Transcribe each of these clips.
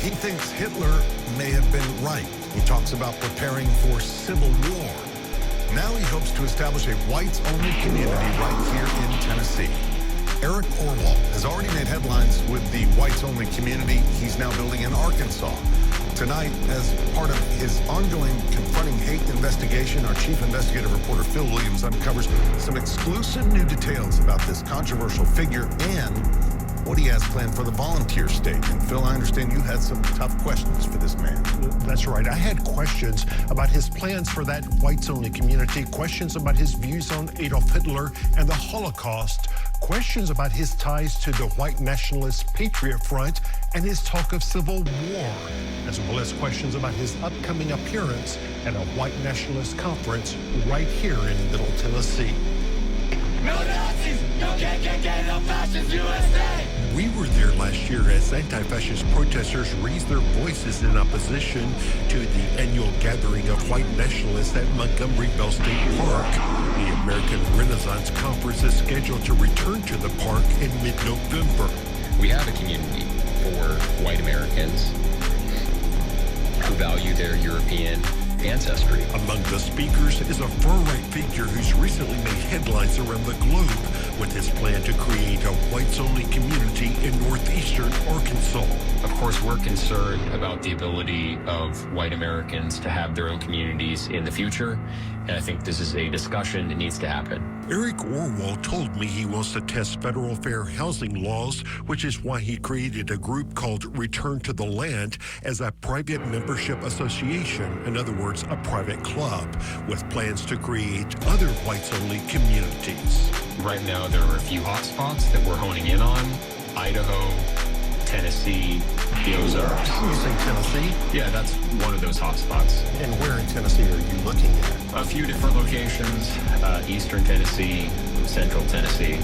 He thinks Hitler may have been right. He talks about preparing for civil war. Now he hopes to establish a whites-only community right here in Tennessee. Eric Orwell has already made headlines with the whites-only community he's now building in Arkansas. Tonight, as part of his ongoing Confronting Hate investigation, our chief investigative reporter Phil Williams uncovers some exclusive new details about this controversial figure and what he has planned for the volunteer state. And Phil, I understand you had some tough questions for this man. That's right. I had questions about his plans for that whites-only community, questions about his views on Adolf Hitler and the Holocaust, questions about his ties to the white nationalist Patriot Front and his talk of civil war, as well as questions about his upcoming appearance at a white nationalist conference right here in Middle Tennessee. No Nazis! No KKK! No fascists! USA! We were there last year as anti-fascist protesters raised their voices in opposition to the annual gathering of white nationalists at Montgomery Bell State Park. The American Renaissance Conference is scheduled to return to the park in mid-November. We have a community for white Americans who value their European ancestry. Among the speakers is a far-right figure who's recently made headlines around the globe with his plan to create a whites-only community in northeastern Arkansas. Of course, we're concerned about the ability of white Americans to have their own communities in the future, and I think this is a discussion that needs to happen. Eric Orwell told me he wants to test federal fair housing laws, which is why he created a group called Return to the Land as a private membership association, in other words, a private club, with plans to create other whites-only communities. Right now, there are a few hotspots that we're honing in on: Idaho, Tennessee, the Ozarks. You say Tennessee? Yeah, that's one of those hotspots. And where in Tennessee are you looking at? A few different locations: eastern Tennessee, central Tennessee.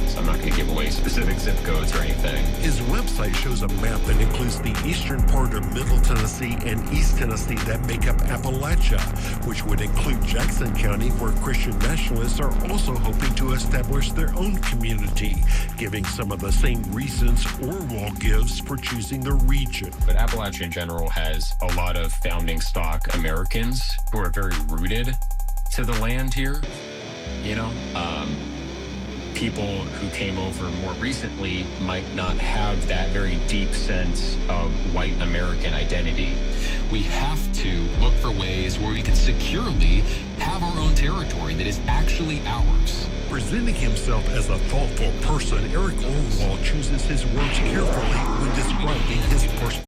So I'm not going to give away specific zip codes or anything. His website shows a map that includes the eastern part of Middle Tennessee and East Tennessee that make up Appalachia, which would include Jackson County, where Christian nationalists are also hoping to establish their own community, giving some of the same reasons Orwell gives for choosing the region. But Appalachia in general has a lot of founding stock Americans who are very rooted to the land here, you know? People who came over more recently might not have that very deep sense of white American identity. We have to look for ways where we can securely have our own territory that is actually ours. Presenting himself as a thoughtful person, Eric Orwell chooses his words carefully when describing his personal